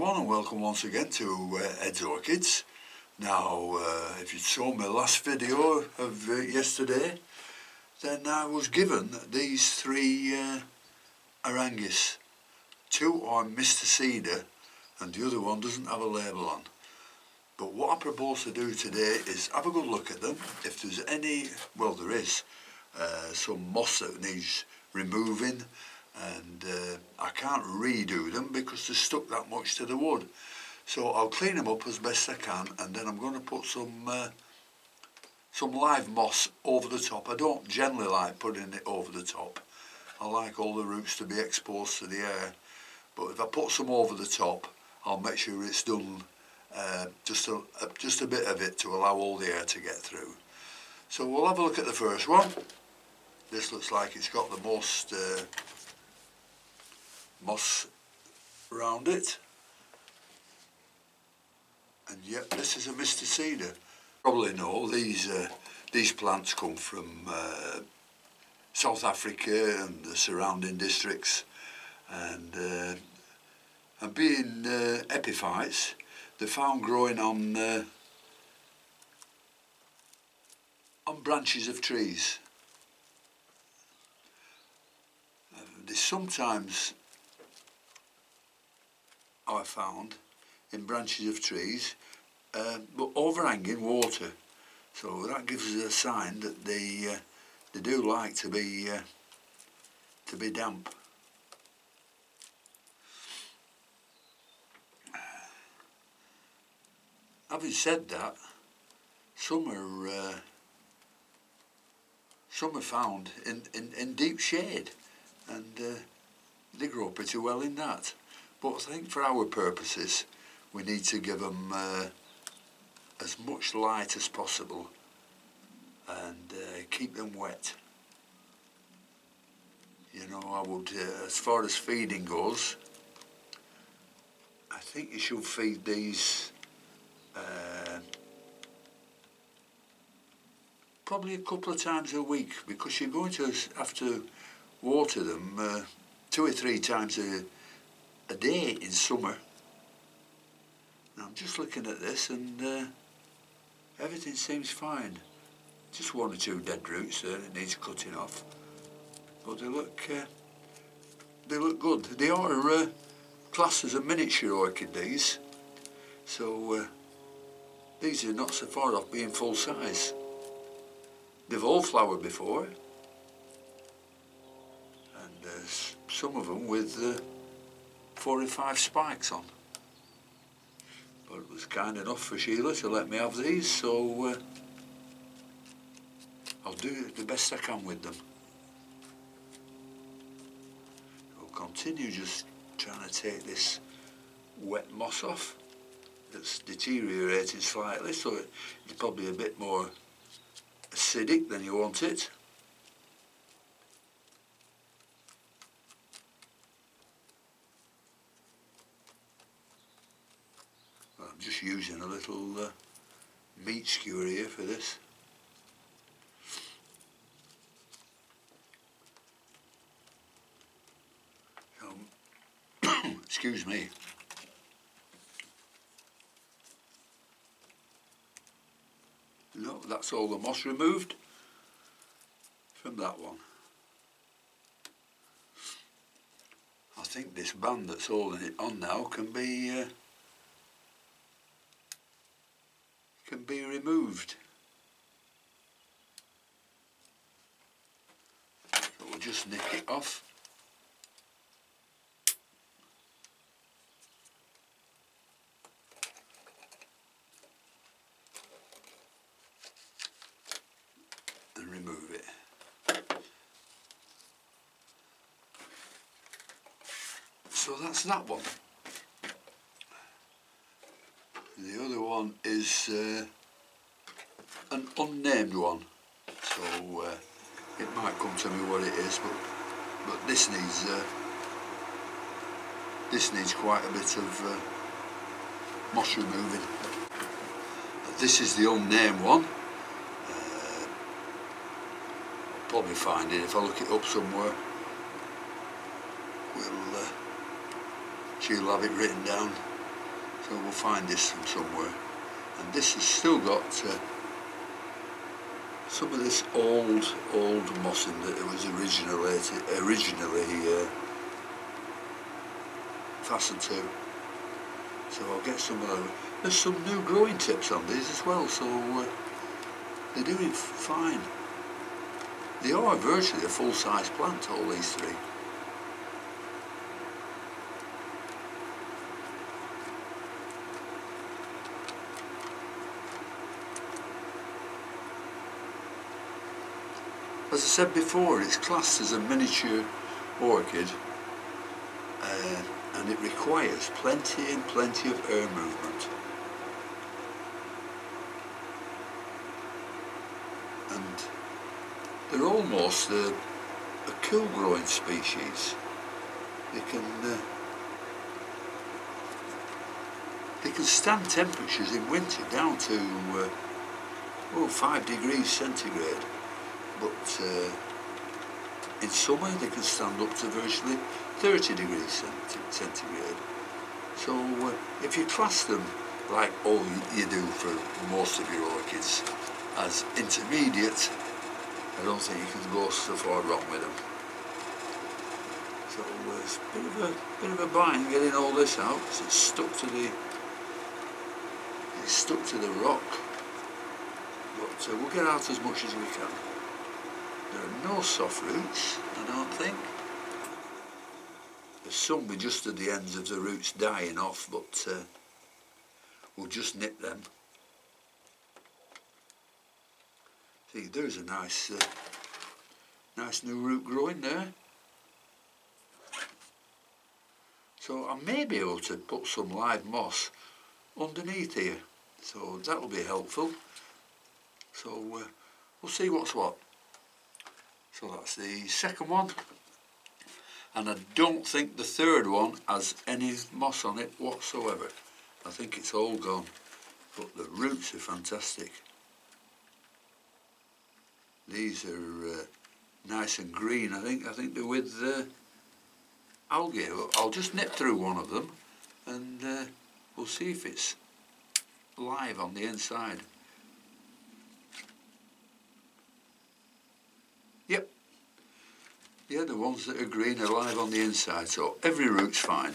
everyone, and welcome once again to Ed's Orchids. Now, if you saw my last video of yesterday, then I was given these three Aerangis. Two are Mr. Cedar and the other one doesn't have a label on. But what I propose to do today is have a good look at them. If there's any, well there is, some moss that needs removing, and I can't redo them because they're stuck that much to the wood. So I'll clean them up as best I can, and then I'm going to put some live moss over the top. I don't generally like putting it over the top. I like all the roots to be exposed to the air, but if I put some over the top, I'll make sure it's done just a bit of it to allow all the air to get through. So we'll have a look at the first one. This looks like it's got the most moss around it, and yep, this is a Mr. Cedar. Probably know these plants come from South Africa and the surrounding districts, and being epiphytes, they're found growing on branches of trees. They sometimes I found in branches of trees, but overhanging water. So that gives us a sign that they do like to be damp. Having said that, some are found in deep shade, and they grow pretty well in that. But I think for our purposes, we need to give them as much light as possible and keep them wet. You know, I would, as far as feeding goes, I think you should feed these probably a couple of times a week, because you're going to have to water them 2 or 3 times a day in summer. Now I'm just looking at this, and everything seems fine. Just 1 or 2 dead roots there that needs cutting off, but they look good. They are classed as a miniature orchid, these, so these are not so far off being full size. They've all flowered before, and some of them with 4 or 5 spikes on. But it was kind enough for Sheila to let me have these, so I'll do the best I can with them. I'll continue just trying to take this wet moss off. It's deteriorating slightly, so it's probably a bit more acidic than you want it. I'm just using a little meat skewer here for this. Excuse me. No, that's all the moss removed from that one. I think this band that's holding it on now can be removed. So we'll just nick it off. And remove it. So that's that one. The other one is an unnamed one, so it might come to me what it is, but this needs quite a bit of moss removing. This is the unnamed one. I'll probably find it if I look it up somewhere. She'll have it written down. So we'll find this from somewhere. And this has still got some of this old mossing that it was originally fastened to. So I'll get some of those. There's some new growing tips on these as well, so they're doing fine. They are virtually a full-size plant, all these three. As I said before, it's classed as a miniature orchid, and it requires plenty of air movement. And they're almost a cool growing species. They can stand temperatures in winter down to 5 degrees centigrade. But in summer they can stand up to virtually 30 degrees centigrade. So if you class them like all you do for most of your orchids as intermediate, I don't think you can go so far wrong with them. So it's a bit of a bind getting all this out because it's stuck to the rock. But we'll get out as much as we can. There are no soft roots, I don't think. There's some with just at the ends of the roots dying off, but we'll just nip them. See, there's a nice new root growing there. So I may be able to put some live moss underneath here, so that'll be helpful. So we'll see what's what. So that's the second one, and I don't think the third one has any moss on it whatsoever. I think it's all gone, but the roots are fantastic. These are nice and green. I think they're with algae. I'll just nip through one of them, and we'll see if it's live on the inside. Yep. Yeah, the ones that are green are live on the inside, so every root's fine.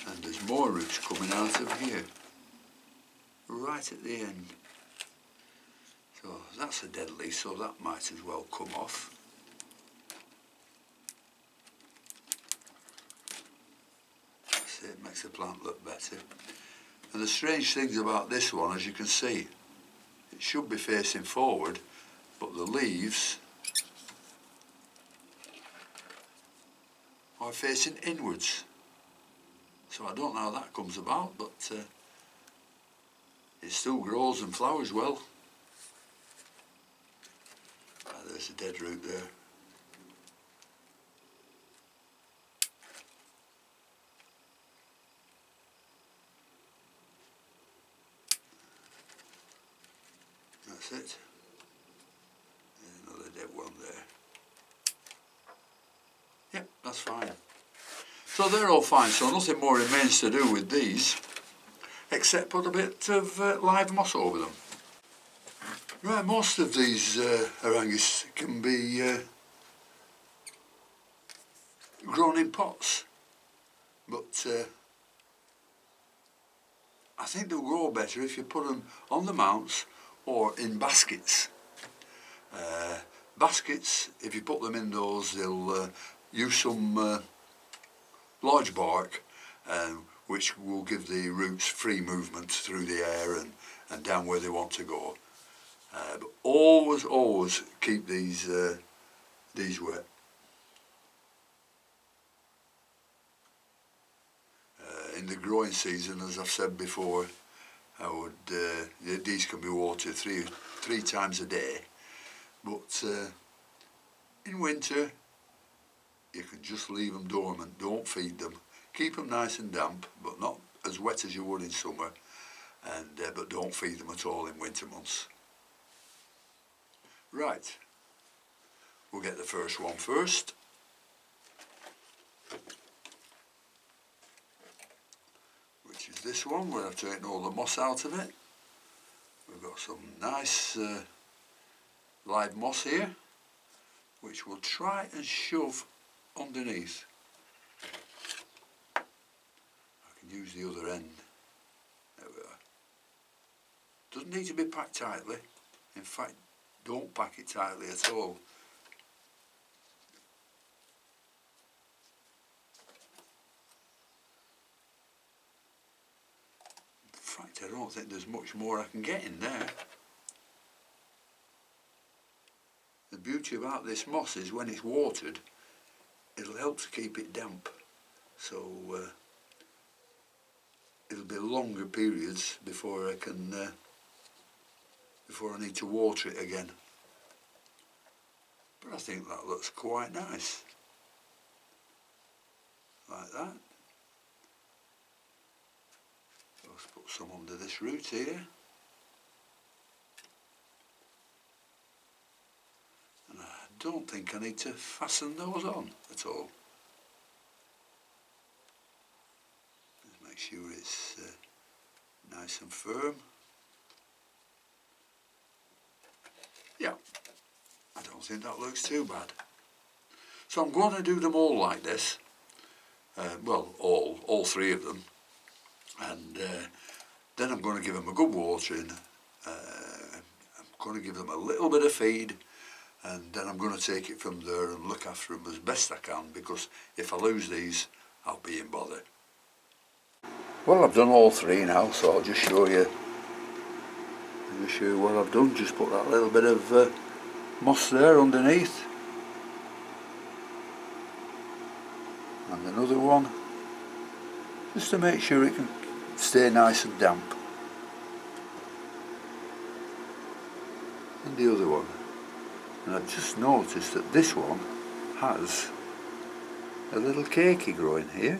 And there's more roots coming out of here, right at the end. So that's a dead leaf, so that might as well come off. That's it, makes the plant look better. And the strange things about this one, as you can see, it should be facing forward, but the leaves are facing inwards. So I don't know how that comes about, but it still grows and flowers well. There's a dead root there. That's it. There's another dead one there. Yep, that's fine. So they're all fine, so nothing more remains to do with these except put a bit of live moss over them. Right, most of these Aerangis can be grown in pots, but I think they'll grow better if you put them on the mounts or in baskets. Baskets, if you put them in those, they'll use some large bark, which will give the roots free movement through the air and down where they want to go. But always keep these wet. In the growing season, as I've said before, these can be watered three times a day. But in winter, you can just leave them dormant. Don't feed them. Keep them nice and damp, but not as wet as you would in summer. But don't feed them at all in winter months. Right, we'll get the first one first. Which is this one where I've taken all the moss out of it. We've got some nice live moss here, which we'll try and shove underneath. I can use the other end. There we are. Doesn't need to be packed tightly. In fact, don't pack it tightly at all. In fact, I don't think there's much more I can get in there. The beauty about this moss is when it's watered, it'll help to keep it damp. So it'll be longer periods before I can, before I need to water it again. But I think that looks quite nice. Like that. Let's put some under this root here. And I don't think I need to fasten those on at all. Just make sure it's nice and firm. Yeah, I don't think that looks too bad. So I'm going to do them all like this. Well, all three of them. And then I'm going to give them a good watering. I'm going to give them a little bit of feed, and then I'm going to take it from there and look after them as best I can, because if I lose these, I'll be in bother. Well, I've done all three now, so I'll just show you. I'll just show you what I've done. Just put that little bit of moss there underneath, and another one, just to make sure it can stay nice and damp. And the other one. And I've just noticed that this one has a little cakey growing here.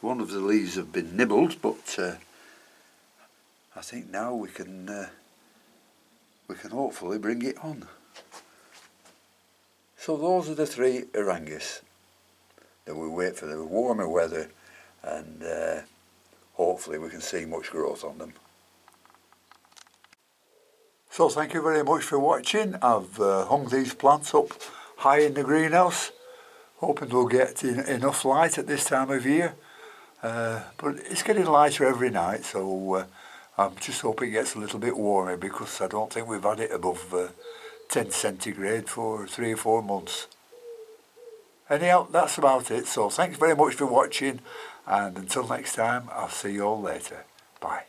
One of the leaves have been nibbled, but I think now we can hopefully bring it on. So those are the three Aerangis. Then we wait for the warmer weather, and hopefully we can see much growth on them. So thank you very much for watching. I've hung these plants up high in the greenhouse, hoping they'll get enough light at this time of year. But it's getting lighter every night, so I'm just hoping it gets a little bit warmer, because I don't think we've had it above 10 centigrade for 3 or 4 months. Anyhow, that's about it. So thanks very much for watching, and until next time, I'll see you all later. Bye.